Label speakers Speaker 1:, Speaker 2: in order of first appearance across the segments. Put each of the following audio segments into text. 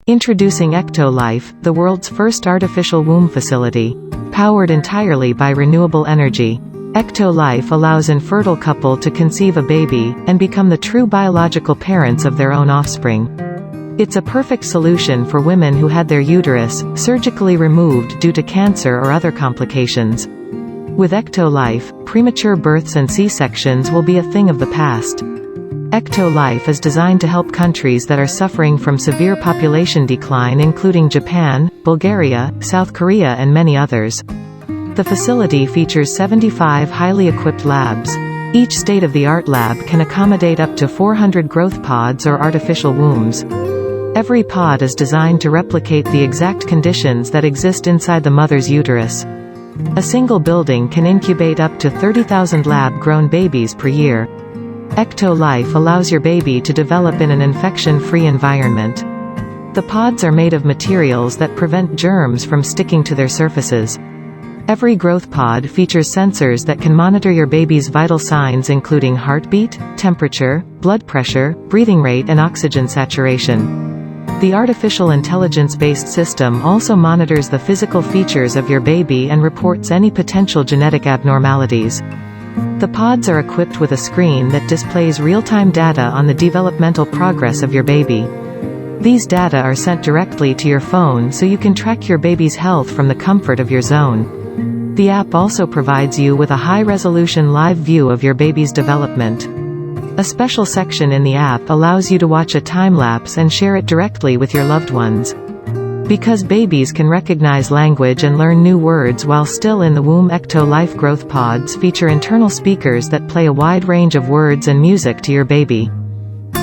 Speaker 1: Introducing Ecto-Life, the world's first artificial womb facility. Powered entirely by renewable energy. Ecto-Life allows infertile couple to conceive a baby, and become the true biological parents of their own offspring. It's a perfect solution for women who had their uterus surgically removed due to cancer or other complications. With Ecto-Life, premature births and C-sections will be a thing of the past. Ecto-Life is designed to help countries that are suffering from severe population decline, including Japan, Bulgaria, South Korea and many others. The facility features 75 highly equipped labs. Each state-of-the-art lab can accommodate up to 400 growth pods or artificial wombs. Every pod is designed to replicate the exact conditions that exist inside the mother's uterus. A single building can incubate up to 30,000 lab-grown babies per year. Ecto-Life allows your baby to develop in an infection-free environment. The pods are made of materials that prevent germs from sticking to their surfaces. Every growth pod features sensors that can monitor your baby's vital signs, including heartbeat, temperature, blood pressure, breathing rate and oxygen saturation. The artificial intelligence-based system also monitors the physical features of your baby and reports any potential genetic abnormalities. The pods are equipped with a screen that displays real-time data on the developmental progress of your baby. These data are sent directly to your phone so you can track your baby's health from the comfort of your zone. The app also provides you with a high-resolution live view of your baby's development. A special section in the app allows you to watch a time-lapse and share it directly with your loved ones. Because babies can recognize language and learn new words while still in the womb, Ecto-Life growth pods feature internal speakers that play a wide range of words and music to your baby.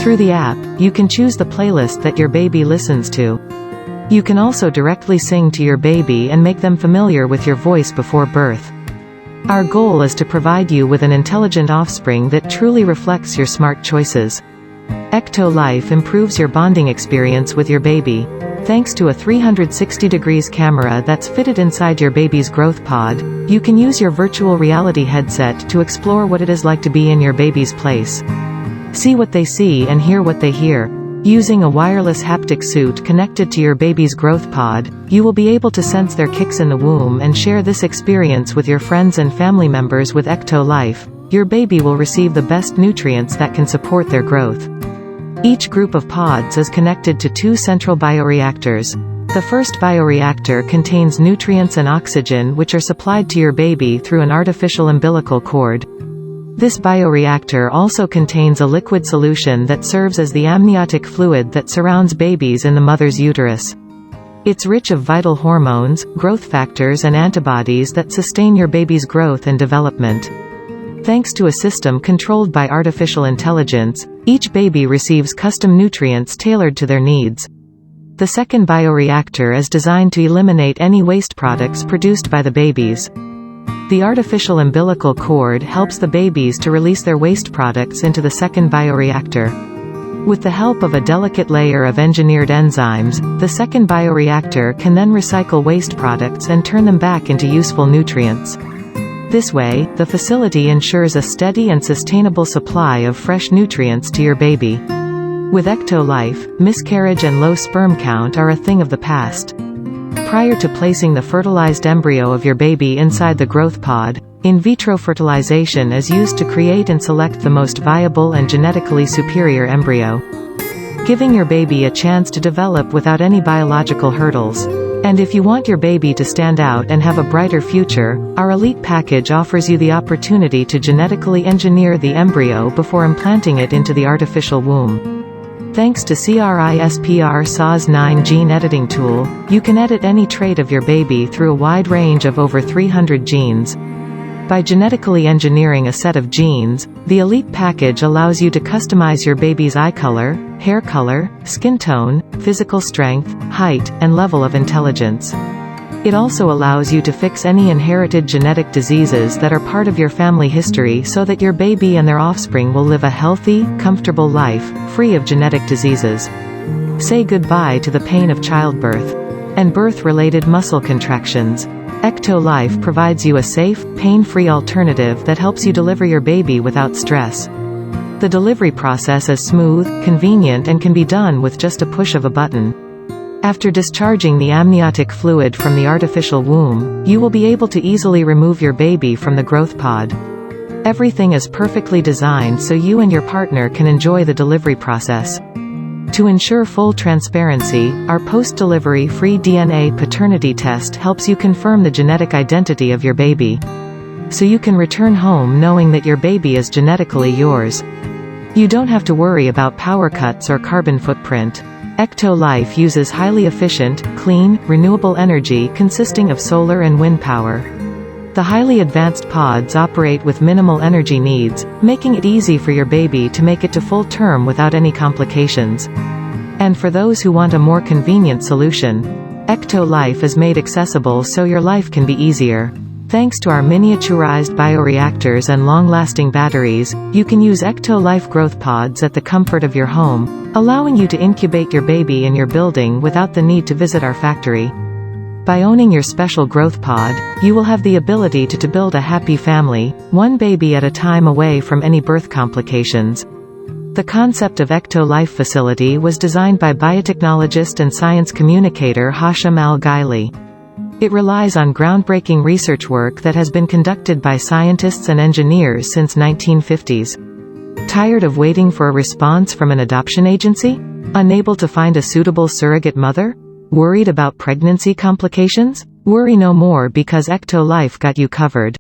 Speaker 1: Through the app, you can choose the playlist that your baby listens to. You can also directly sing to your baby and make them familiar with your voice before birth. Our goal is to provide you with an intelligent offspring that truly reflects your smart choices. Ecto-Life improves your bonding experience with your baby. Thanks to a 360-degree camera that's fitted inside your baby's growth pod, you can use your virtual reality headset to explore what it is like to be in your baby's place. See what they see and hear what they hear. Using a wireless haptic suit connected to your baby's growth pod, you will be able to sense their kicks in the womb and share this experience with your friends and family members. With Ecto-Life, your baby will receive the best nutrients that can support their growth. Each group of pods is connected to 2 central bioreactors. The first bioreactor contains nutrients and oxygen which are supplied to your baby through an artificial umbilical cord. This bioreactor also contains a liquid solution that serves as the amniotic fluid that surrounds babies in the mother's uterus. It's rich of vital hormones, growth factors and antibodies that sustain your baby's growth and development. Thanks to a system controlled by artificial intelligence, each baby receives custom nutrients tailored to their needs. The second bioreactor is designed to eliminate any waste products produced by the babies. The artificial umbilical cord helps the babies to release their waste products into the second bioreactor. With the help of a delicate layer of engineered enzymes, the second bioreactor can then recycle waste products and turn them back into useful nutrients. This way, the facility ensures a steady and sustainable supply of fresh nutrients to your baby. With Ecto-Life, miscarriage and low sperm count are a thing of the past. Prior to placing the fertilized embryo of your baby inside the growth pod, in vitro fertilization is used to create and select the most viable and genetically superior embryo, giving your baby a chance to develop without any biological hurdles. And if you want your baby to stand out and have a brighter future, our Elite package offers you the opportunity to genetically engineer the embryo before implanting it into the artificial womb. Thanks to CRISPR-Cas9 gene editing tool, you can edit any trait of your baby through a wide range of over 300 genes. By genetically engineering a set of genes, the Elite package allows you to customize your baby's eye color, hair color, skin tone, physical strength, height, and level of intelligence. It also allows you to fix any inherited genetic diseases that are part of your family history so that your baby and their offspring will live a healthy, comfortable life, free of genetic diseases. Say goodbye to the pain of childbirth and birth-related muscle contractions. Ecto-Life provides you a safe, pain-free alternative that helps you deliver your baby without stress. The delivery process is smooth, convenient and can be done with just a push of a button. After discharging the amniotic fluid from the artificial womb, you will be able to easily remove your baby from the growth pod. Everything is perfectly designed so you and your partner can enjoy the delivery process. To ensure full transparency, our post-delivery free DNA paternity test helps you confirm the genetic identity of your baby. So you can return home knowing that your baby is genetically yours. You don't have to worry about power cuts or carbon footprint. Ecto-Life uses highly efficient, clean, renewable energy consisting of solar and wind power. The highly advanced pods operate with minimal energy needs, making it easy for your baby to make it to full term without any complications. And for those who want a more convenient solution, Ecto-Life is made accessible so your life can be easier. Thanks to our miniaturized bioreactors and long-lasting batteries, you can use Ecto-Life growth pods at the comfort of your home, allowing you to incubate your baby in your building without the need to visit our factory. By owning your special growth pod, you will have the ability to build a happy family, one baby at a time away from any birth complications. The concept of Ecto-Life facility was designed by biotechnologist and science communicator Hashim Al-Ghaili. It relies on groundbreaking research work that has been conducted by scientists and engineers since 1950s. Tired of waiting for a response from an adoption agency? Unable to find a suitable surrogate mother? Worried about pregnancy complications? Worry no more because Ecto-Life got you covered.